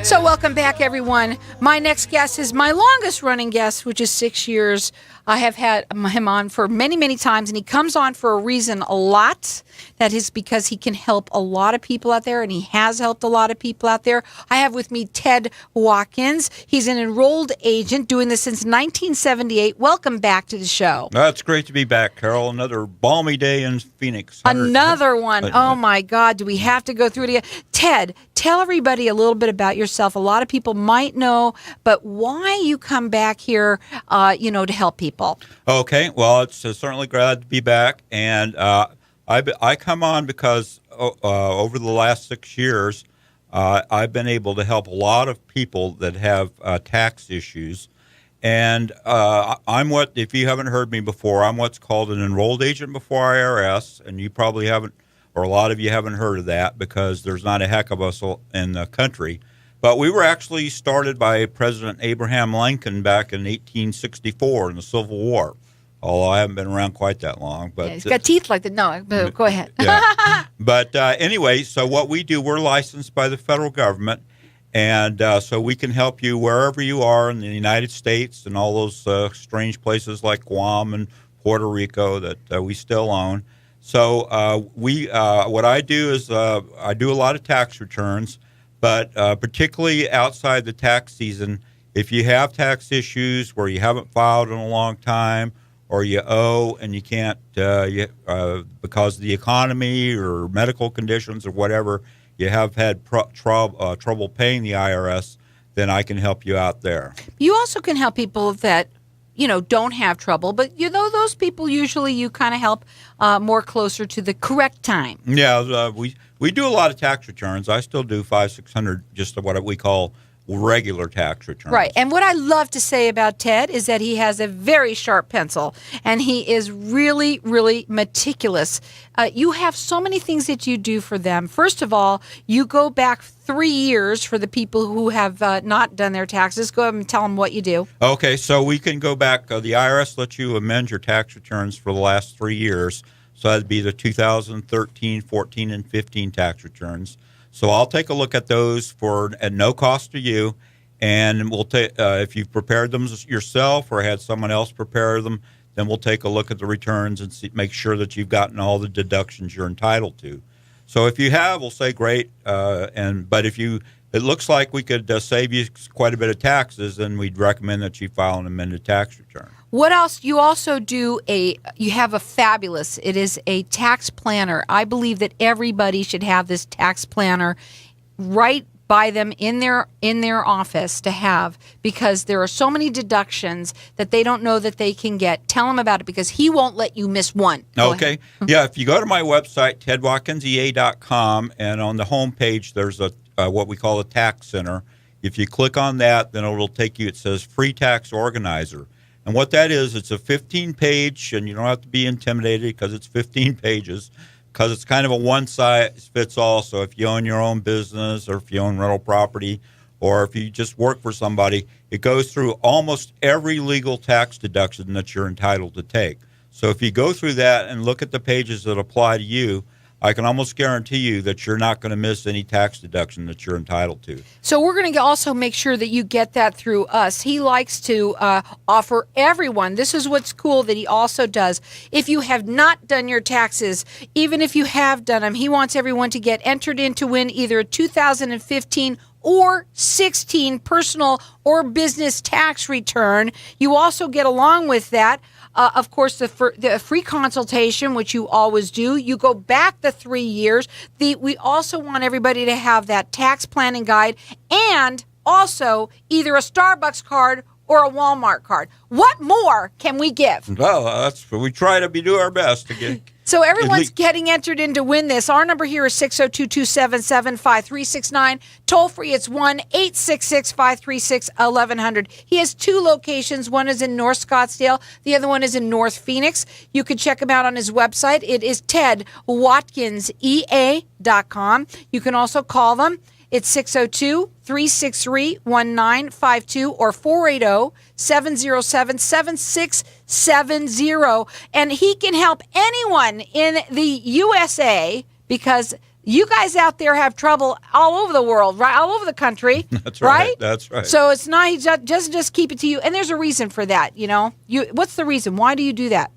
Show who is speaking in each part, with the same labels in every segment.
Speaker 1: So welcome back, everyone. My next guest is my longest running guest, which is 6 years. I have had him on for many, many times, and he comes on for a reason a lot. That is because he can help a lot of people out there, and he has helped a lot of people out there. I have with me Ted Watkins. He's an enrolled agent doing this since 1978. Welcome back to the show.
Speaker 2: It's great to be back, Carol. Another balmy day in Phoenix.
Speaker 1: Another one. Oh, my God. Do we have to go through it again? Ted, tell everybody a little bit about yourself. A lot of people might know, but why you come back here, to help people.
Speaker 2: Okay. Well, it's certainly glad to be back. And I come on because over the last 6 years, I've been able to help a lot of people that have tax issues. And if you haven't heard me before, I'm what's called an enrolled agent before IRS, and you probably haven't, or a lot of you haven't heard of that because there's not a heck of us in the country. But we were actually started by President Abraham Lincoln back in 1864 in the Civil War. Although I haven't been around quite that long. But
Speaker 1: he's got teeth like that. No, go ahead.
Speaker 2: Yeah. But anyway, so what we do, we're licensed by the federal government. And so we can help you wherever you are in the United States and all those strange places like Guam and Puerto Rico that we still own. So what I do is I do a lot of tax returns, but particularly outside the tax season, if you have tax issues where you haven't filed in a long time or you owe and you can't because of the economy or medical conditions or whatever, you have had trouble paying the IRS, then I can help you out there.
Speaker 1: You also can help people that don't have trouble, but those people usually you kind of help more closer to the correct time.
Speaker 2: Yeah, we do a lot of tax returns. I still do 500-600, just what we call regular tax returns.
Speaker 1: Right, and what I love to say about Ted is that he has a very sharp pencil, and he is really, really meticulous. You have so many things that you do for them. First of all, you go back 3 years for the people who have not done their taxes. Go ahead and tell them what you do.
Speaker 2: Okay, so we can go back. The IRS lets you amend your tax returns for the last 3 years. So that'd be the 2013, 14, and 15 tax returns. So I'll take a look at those at no cost to you, and we'll take if you've prepared them yourself or had someone else prepare them, then we'll take a look at the returns and make sure that you've gotten all the deductions you're entitled to. So if you have, we'll say great, but if it looks like we could save you quite a bit of taxes, then we'd recommend that you file an amended tax return.
Speaker 1: What else? You also do you have a fabulous, it is a tax planner. I believe that everybody should have this tax planner right by them in their office to have, because there are so many deductions that they don't know that they can get. Tell them about it, because he won't let you miss one.
Speaker 2: Okay. Yeah, if you go to my website, tedwatkinsea.com, and on the home page there's what we call a tax center. If you click on that, then it'll take you, it says free tax organizer. And what that is, it's a 15-page, and you don't have to be intimidated because it's 15 pages, because it's kind of a one-size-fits-all. So if you own your own business, or if you own rental property, or if you just work for somebody, it goes through almost every legal tax deduction that you're entitled to take. So if you go through that and look at the pages that apply to you, I can almost guarantee you that you're not going to miss any tax deduction that you're entitled to.
Speaker 1: So we're going to also make sure that you get that through us. He likes to offer everyone. This is what's cool that he also does. If you have not done your taxes, even if you have done them, he wants everyone to get entered in to win either a 2015 or 16 personal or business tax return. You also get along with that. Of course, the free consultation, which you always do. You go back the 3 years. We also want everybody to have that tax planning guide, and also either a Starbucks card or a Walmart card. What more can we give?
Speaker 2: Well, we try to do our best to get.
Speaker 1: So everyone's getting entered in to win this. Our number here is 602-277-5369. Toll free, it's 1-866-536-1100. He has 2 locations. One is in North Scottsdale. The other one is in North Phoenix. You can check him out on his website. It is tedwatkinsea.com. You can also call them. It's 602-363-1952 or 480-707-7670. And he can help anyone in the USA, because You guys out there have trouble all over the world, right? All over the country.
Speaker 2: That's right. That's right.
Speaker 1: So it's not, he doesn't just keep it to you. And there's a reason for that, What's the reason? Why do you do that?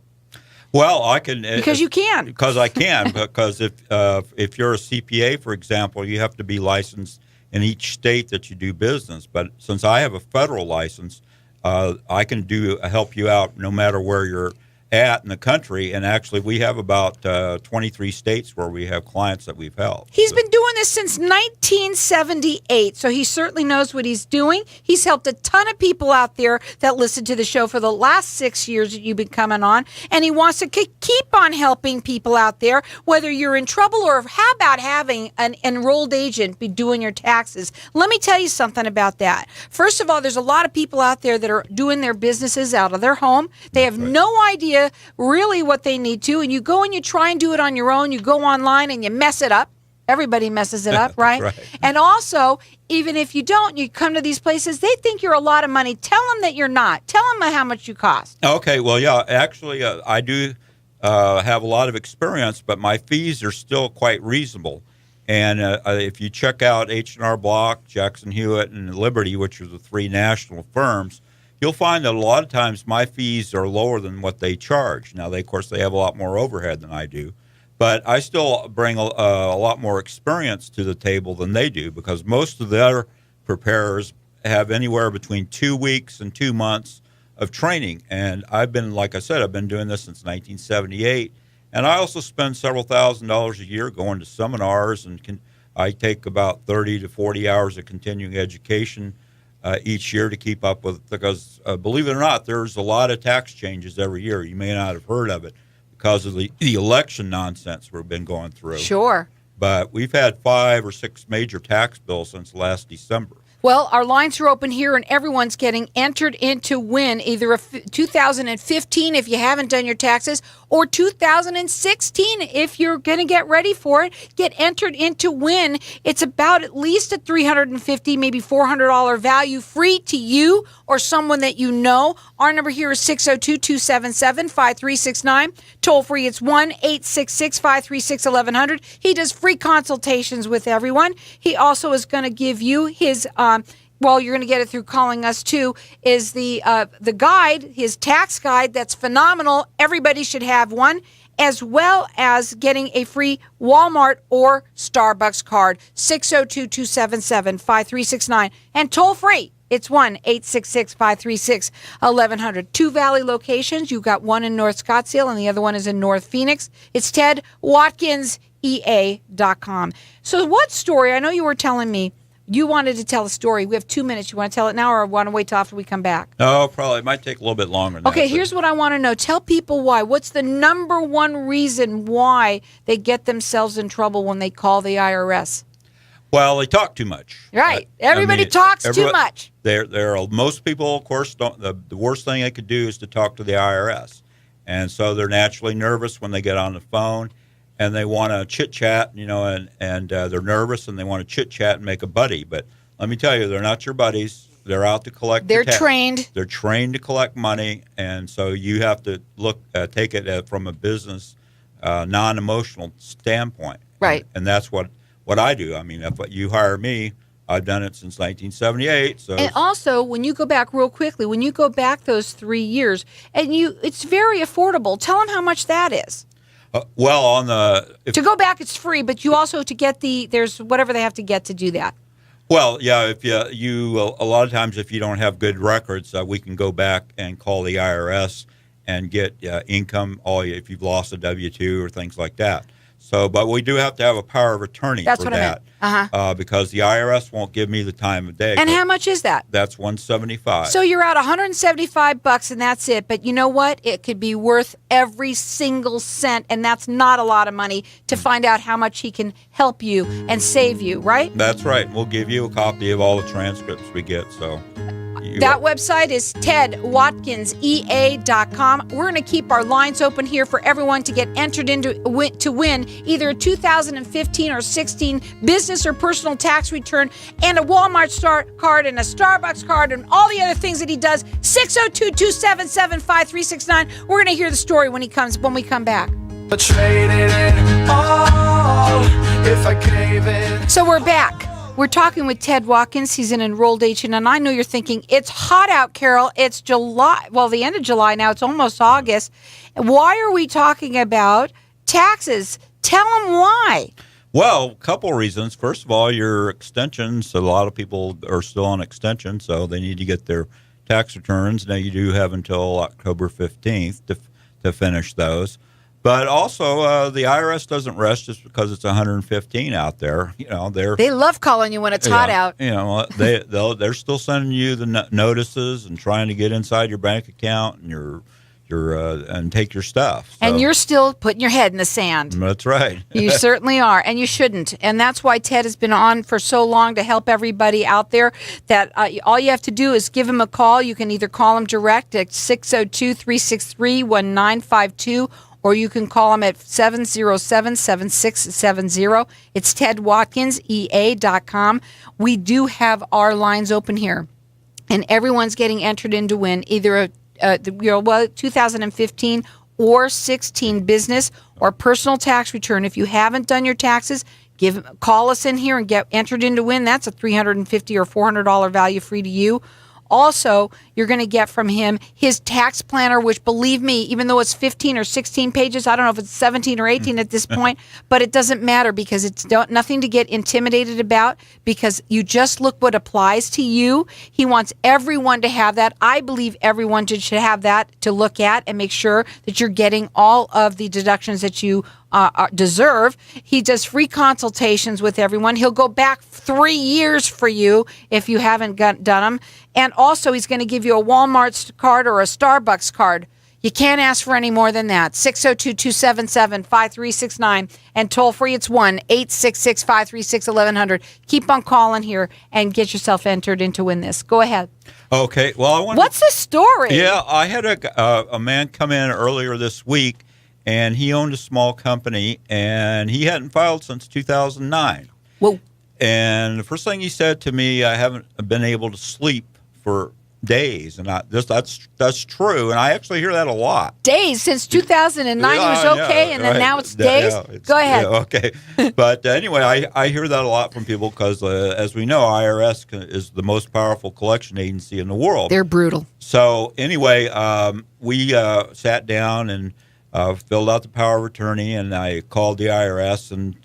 Speaker 2: Well, I can
Speaker 1: because you can.
Speaker 2: Because I can. Because if you're a CPA, for example, you have to be licensed in each state that you do business. But since I have a federal license, I can help you out no matter where you're at in the country. And actually, we have about 23 states where we have clients that we've helped.
Speaker 1: He's been doing this since 1978, so he certainly knows what he's doing. He's helped a ton of people out there that listen to the show for the last 6 years that you've been coming on, and he wants to keep on helping people out there, whether you're in trouble or how about having an enrolled agent be doing your taxes. Let me tell you something about that. First of all, there's a lot of people out there that are doing their businesses out of their home. They have no idea really what they need to, and you go and you try and do it on your own. You go online and you mess it up. Everybody messes it up, right?
Speaker 2: Right.
Speaker 1: And also, even if you don't, you come to these places, they think you're a lot of money. Tell them that you're not. Tell them how much you cost.
Speaker 2: Okay, well, yeah, actually, I do have a lot of experience, but my fees are still quite reasonable. And if you check out H&R Block, Jackson Hewitt, and Liberty, which are the three national firms, you'll find that a lot of times my fees are lower than what they charge. Now, of course, they have a lot more overhead than I do, but I still bring a lot more experience to the table than they do because most of their preparers have anywhere between 2 weeks and 2 months of training. And like I said, I've been doing this since 1978. And I also spend several $1,000s a year going to seminars, and I take about 30 to 40 hours of continuing education each year to keep up with, because believe it or not, there's a lot of tax changes every year. You may not have heard of it because of the election nonsense we've been going through.
Speaker 1: Sure.
Speaker 2: But we've had 5 or 6 major tax bills since last December.
Speaker 1: Well, our lines are open here, and everyone's getting entered in to win either 2015 if you haven't done your taxes, or 2016 if you're going to get ready for it. Get entered in to win. It's about at least a $350, maybe $400 value, free to you or someone that you know. Our number here is 602-277-5369. Toll free, it's 1-866-536-1100. He does free consultations with everyone. He also is going to give you his you're going to get it through calling us too, is the guide, his tax guide. That's phenomenal. Everybody should have one, as well as getting a free Walmart or Starbucks card. 602-277-5369. And toll free, it's 1-866-536-1100. 2 Valley locations. You've got one in North Scottsdale and the other one is in North Phoenix. It's Ted Watkins, EA.com. So what story? I know you were telling me you wanted to tell a story. We have 2 minutes. You want to tell it now or want to wait till after we come back?
Speaker 2: No, probably. It might take a little bit longer than
Speaker 1: Okay, here's what I want to know. Tell people why. What's the number one reason why they get themselves in trouble when they call the IRS?
Speaker 2: Well, they talk too much.
Speaker 1: Right. Everybody talks too much.
Speaker 2: Most people, of course, don't. The worst thing they could do is to talk to the IRS. And so they're naturally nervous when they get on the phone. And they want to chit-chat, and they're nervous, and they want to chit-chat and make a buddy. But let me tell you, they're not your buddies. They're out to collect.
Speaker 1: They're trained.
Speaker 2: They're trained to collect money, and so you have to take it from a business, non-emotional standpoint.
Speaker 1: Right.
Speaker 2: And that's what I do. I mean, if you hire me, I've done it since 1978. So.
Speaker 1: And also, when you go back real quickly, when you go back those 3 years, it's very affordable. Tell them how much that is.
Speaker 2: To go
Speaker 1: back, it's free, but you also there's whatever they have to get to do that.
Speaker 2: Well, yeah, if you a lot of times if you don't have good records, we can go back and call the IRS and get income, if you've lost a W-2 or things like that. So, but we do have to have a power of attorney
Speaker 1: That's
Speaker 2: for
Speaker 1: what
Speaker 2: that.
Speaker 1: I meant.
Speaker 2: Because the IRS won't give me the time of day.
Speaker 1: And how much is that?
Speaker 2: That's $175.
Speaker 1: So you're out $175 and that's it. But you know what? It could be worth every single cent, and that's not a lot of money to find out how much he can help you and save you, right?
Speaker 2: That's right. We'll give you a copy of all the transcripts we get. So.
Speaker 1: That website is tedwatkinsea.com. We're going to keep our lines open here for everyone to get entered into to win either a 2015 or 16 business or personal tax return and a Walmart card and a Starbucks card and all the other things that he does. 602-277-5369. We're going to hear the story when we come back.
Speaker 3: I traded it all if I gave it.
Speaker 1: So we're back. We're talking with Ted Watkins. He's an enrolled agent, and I know you're thinking, it's hot out, Carol. It's July. Well, the end of July now. It's almost August. Why are we talking about taxes? Tell them why.
Speaker 2: Well, a couple of reasons. First of all, your extensions, a lot of people are still on extension, so they need to get their tax returns. Now, you do have until October 15th to finish those. But also, the IRS doesn't rest just because it's 115 out there. You know,
Speaker 1: they love calling you when it's hot out.
Speaker 2: You know, they're still sending you the notices and trying to get inside your bank account and and take your stuff. So.
Speaker 1: And you're still putting your head in the sand.
Speaker 2: That's right.
Speaker 1: You certainly are, and you shouldn't. And that's why Ted has been on for so long to help everybody out there. That all you have to do is give him a call. You can either call him direct at 602-363-1952. Or you can call him at 707-7670. It's Ted Watkins, EA.com. We do have our lines open here. And everyone's getting entered in to win either a 2015 or 16 business or personal tax return. If you haven't done your taxes, call us in here and get entered in to win. That's a $350 or $400 value free to you. Also, you're going to get from him his tax planner, which, believe me, even though it's 15 or 16 pages, I don't know if it's 17 or 18 at this point, but it doesn't matter because it's nothing to get intimidated about because you just look what applies to you. He wants everyone to have that. I believe everyone should have that to look at and make sure that you're getting all of the deductions that you deserve. He does free consultations with everyone. He'll go back 3 years for you if you haven't done them. And also, he's going to give you a Walmart card or a Starbucks card. You can't ask for any more than that. 602-277-5369. And toll free, it's 1-866-536-1100. Keep on calling here and get yourself entered in to win this. Go ahead.
Speaker 2: Okay. Well,
Speaker 1: what's the story?
Speaker 2: Yeah, I had a man come in earlier this week, and he owned a small company, and he hadn't filed since 2009.
Speaker 1: Whoa.
Speaker 2: And the first thing he said to me, I haven't been able to sleep for days, and that's true, and I actually hear that a lot.
Speaker 1: Days since 2009 it was okay, and then now it's days. Go ahead.
Speaker 2: Yeah, okay, but anyway, I hear that a lot from people because, as we know, IRS is the most powerful collection agency in the world.
Speaker 1: They're brutal.
Speaker 2: So anyway, we sat down and filled out the power of attorney, and I called the IRS, and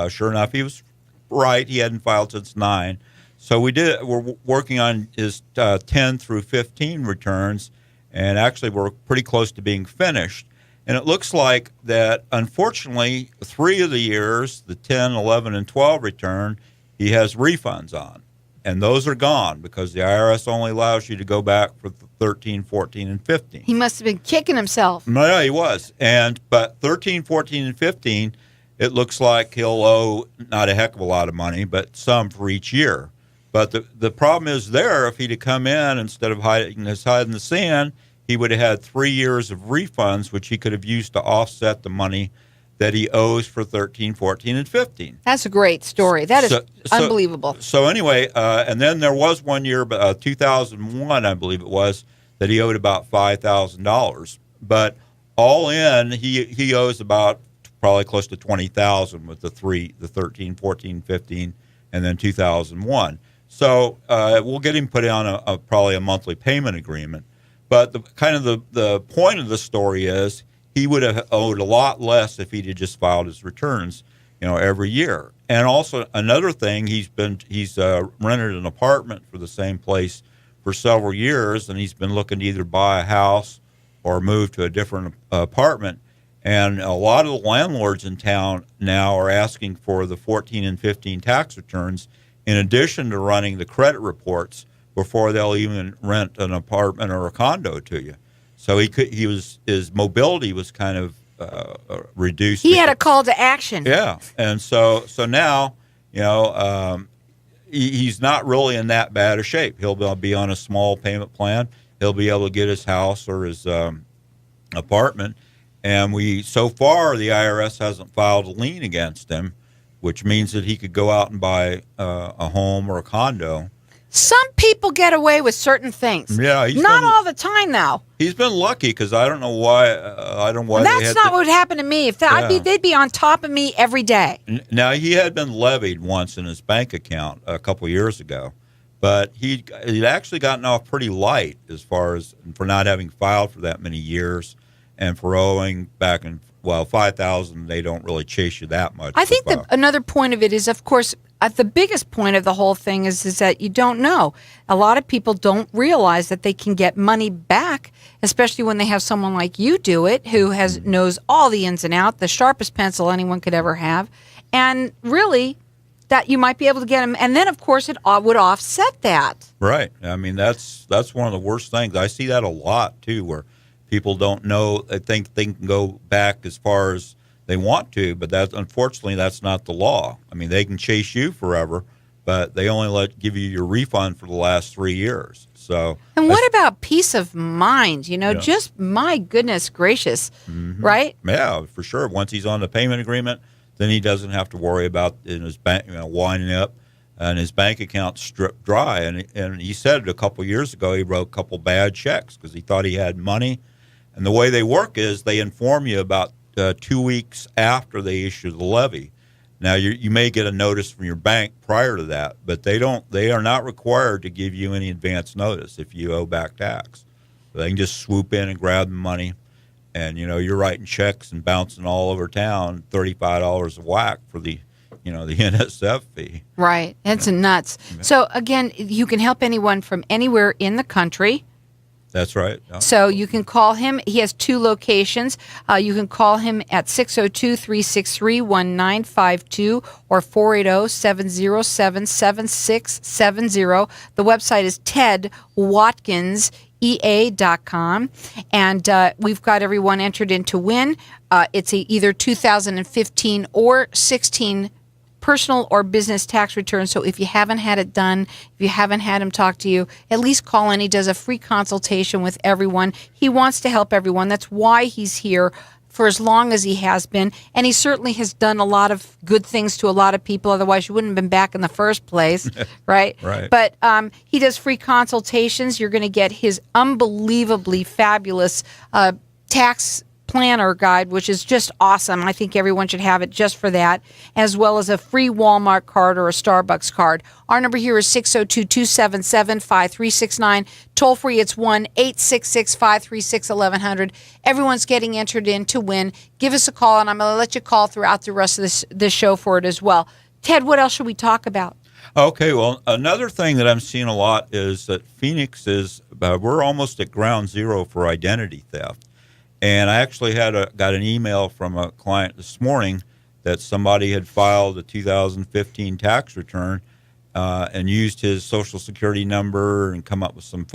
Speaker 2: sure enough, he was right. He hadn't filed since 9. So we're working on his 10 through 15 returns, and actually we're pretty close to being finished. And it looks like that, unfortunately, 3 of the years, the 10, 11, and 12 return, he has refunds on. And those are gone because the IRS only allows you to go back for 13, 14, and 15.
Speaker 1: He must have been kicking himself.
Speaker 2: No, he was. But 13, 14, and 15, it looks like he'll owe not a heck of a lot of money, but some for each year. But the problem is there, if he'd have come in, instead of hiding his head in the sand, he would have had 3 years of refunds, which he could have used to offset the money that he owes for 13, 14, and 15.
Speaker 1: That's a great story. That is unbelievable.
Speaker 2: So anyway, and then there was 1 year, 2001, I believe it was, that he owed about $5,000. But all in, he owes about probably close to $20,000 with the 13, 14, 15, and then 2001. So we'll get him put on probably a monthly payment agreement. But the point of the story is he would have owed a lot less if he'd have just filed his returns, every year. And also another thing, he's rented an apartment for the same place for several years, and he's been looking to either buy a house or move to a different apartment. And a lot of the landlords in town now are asking for the 14 and 15 tax returns in addition to running the credit reports before they'll even rent an apartment or a condo to you. So his mobility was kind of reduced.
Speaker 1: He had a call to action.
Speaker 2: Yeah, and so now he's not really in that bad a shape. He'll be on a small payment plan. He'll be able to get his house or his apartment. And so far, the IRS hasn't filed a lien against him, which means that he could go out and buy a home or a condo.
Speaker 1: Some people get away with certain things.
Speaker 2: Yeah,
Speaker 1: not all the time though.
Speaker 2: He's been lucky because I don't know why. I don't know why.
Speaker 1: That's not what happened to me. If that, they'd be on top of me every day.
Speaker 2: Now he had been levied once in his bank account a couple years ago, but he'd actually gotten off pretty light as far as for not having filed for that many years, and for owing back in $5,000. They don't really chase you that much.
Speaker 1: I think that another point of it is, of course, the biggest point of the whole thing is that you don't know. A lot of people don't realize that they can get money back, especially when they have someone like you do it, who knows all the ins and outs, the sharpest pencil anyone could ever have, and really that you might be able to get them. And then, of course, it would offset that.
Speaker 2: Right. I mean, that's one of the worst things. I see that a lot too, where people don't know. They think they can go back as far as they want to, but unfortunately that's not the law. I mean, they can chase you forever, but they only give you your refund for the last 3 years. So,
Speaker 1: and what about peace of mind? Just my goodness gracious, right?
Speaker 2: Yeah, for sure. Once he's on the payment agreement, then he doesn't have to worry about in his bank winding up and his bank account stripped dry. And he said a couple years ago he wrote a couple bad checks because he thought he had money. And the way they work is they inform you about 2 weeks after they issue the levy. Now you may get a notice from your bank prior to that, but they are not required to give you any advance notice if you owe back tax. So they can just swoop in and grab the money, and you're writing checks and bouncing all over town, $35 a whack for the the NSF fee.
Speaker 1: Right, it's nuts. So again, you can help anyone from anywhere in the country.
Speaker 2: That's right. Yeah.
Speaker 1: So you can call him. He has 2 locations. You can call him at 602-363-1952 or 480-707-7670. The website is tedwatkinsea.com. And we've got everyone entered in to win. It's either 2015 or 16 personal or business tax return. So if you haven't had it done, if you haven't had him talk to you, at least call in. He does a free consultation with everyone. He wants to help everyone. That's why he's here for as long as he has been. And he certainly has done a lot of good things to a lot of people. Otherwise, you wouldn't have been back in the first place, right?
Speaker 2: Right.
Speaker 1: But he does free consultations. You're going to get his unbelievably fabulous tax planner guide, which is just awesome. I think everyone should have it just for that, as well as a free Walmart card or a Starbucks card. Our number here is 602-277-5369. Toll free, it's 1-866-536-1100. Everyone's getting entered in to win. Give us a call, and I'm going to let you call throughout the rest of this show for it as well. Ted, what else should we talk about?
Speaker 2: Okay, well, another thing that I'm seeing a lot is that Phoenix we're almost at ground zero for identity theft. And I actually got an email from a client this morning that somebody had filed a 2015 tax return and used his Social Security number and come up with some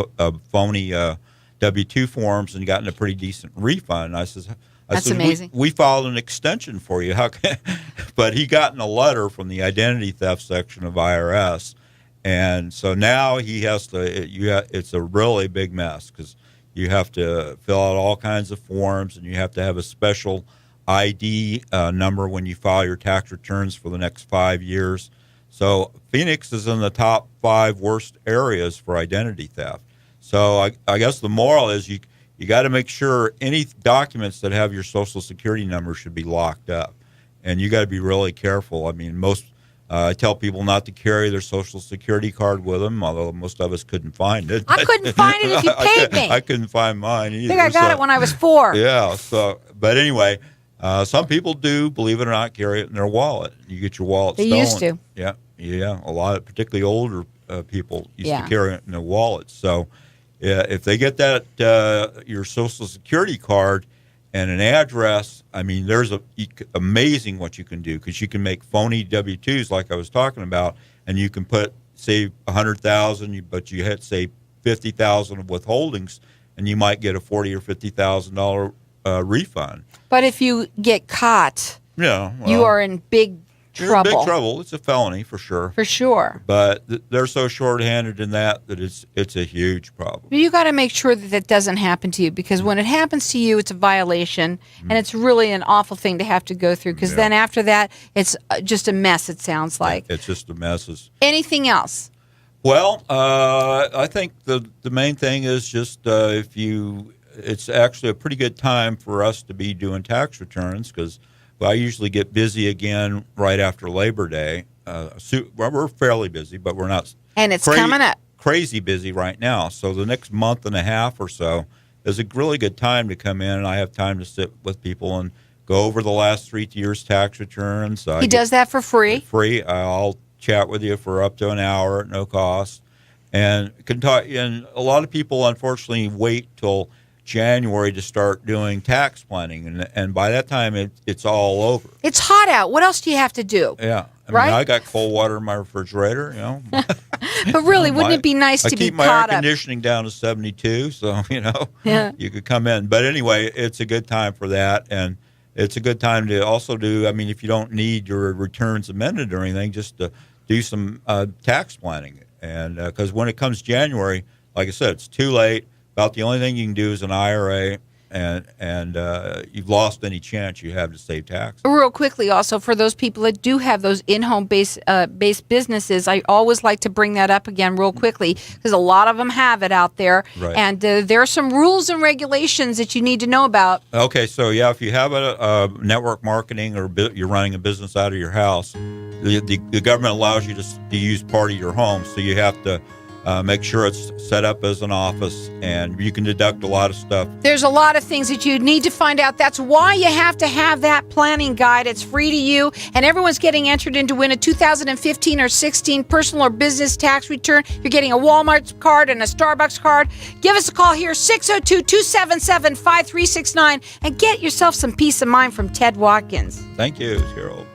Speaker 2: phony W-2 forms and gotten a pretty decent refund. I said,
Speaker 1: amazing.
Speaker 2: We filed an extension for you. But he gotten a letter from the identity theft section of IRS, and so now he has to. It's a really big mess because you have to fill out all kinds of forms, and you have to have a special ID number when you file your tax returns for the next 5 years. So Phoenix is in the top 5 worst areas for identity theft. So I guess the moral is you got to make sure any documents that have your Social Security number should be locked up, and you got to be really careful. I mean, I tell people not to carry their Social Security card with them, although most of us couldn't find it.
Speaker 1: I couldn't find it if you paid me.
Speaker 2: I couldn't find mine either.
Speaker 1: I think I got it when I was 4.
Speaker 2: Yeah. But anyway, some people do, believe it or not, carry it in their wallet. You get your wallet stolen.
Speaker 1: They used to.
Speaker 2: Yeah. A lot of particularly older people used to
Speaker 1: Yeah.
Speaker 2: carry it in their wallets. So if they get that your Social Security card and an address, I mean, there's amazing what you can do because you can make phony W-2s like I was talking about, and you can put, say, $100,000, but you had, say, $50,000 of withholdings, and you might get a $40,000 or $50,000 refund.
Speaker 1: But if you get caught,
Speaker 2: Yeah,
Speaker 1: you are in big
Speaker 2: you're in
Speaker 1: trouble.
Speaker 2: big trouble. It's a felony for sure.
Speaker 1: For sure.
Speaker 2: But they're so short-handed in that it's a huge problem.
Speaker 1: But you got to make sure that doesn't happen to you, because when it happens to you, it's a violation, and it's really an awful thing to have to go through, because then after that, it's just a mess, it sounds like.
Speaker 2: It's just a mess.
Speaker 1: Anything else?
Speaker 2: Well, I think the main thing is just it's actually a pretty good time for us to be doing tax returns because I usually get busy again right after Labor Day. Well, we're fairly busy, but we're not.
Speaker 1: And it's coming up.
Speaker 2: Crazy busy right now. So the next month and a half or so is a really good time to come in, and I have time to sit with people and go over the last 3 years' tax returns.
Speaker 1: He does that for free?
Speaker 2: Free. I'll chat with you for up to an hour at no cost, and can talk. And a lot of people, unfortunately, wait till January to start doing tax planning, and by that time it's all over.
Speaker 1: It's hot out. What else do you have to do?
Speaker 2: Yeah,
Speaker 1: right?
Speaker 2: I got cold water in my refrigerator.
Speaker 1: But really, wouldn't it be nice to be
Speaker 2: caught up? I keep my air conditioning down to 72, so you could come in. But anyway, it's a good time for that, and it's a good time to also do. I mean, if you don't need your returns amended or anything, just to do some tax planning, and because when it comes January, like I said, it's too late. About the only thing you can do is an IRA, and you've lost any chance you have to save taxes.
Speaker 1: Real quickly, also, for those people that do have those in-home based businesses, I always like to bring that up again real quickly because a lot of them have it out there.
Speaker 2: Right.
Speaker 1: And there are some rules and regulations that you need to know about.
Speaker 2: Okay, so yeah, if you have a network marketing or you're running a business out of your house, the government allows you to use part of your home, so you have to make sure it's set up as an office, and you can deduct a lot of stuff.
Speaker 1: There's a lot of things that you need to find out. That's why you have to have that planning guide. It's free to you, and everyone's getting entered in to win a 2015 or 16 personal or business tax return. You're getting a Walmart card and a Starbucks card. Give us a call here, 602-277-5369, and get yourself some peace of mind from Ted Watkins.
Speaker 2: Thank you, Carol.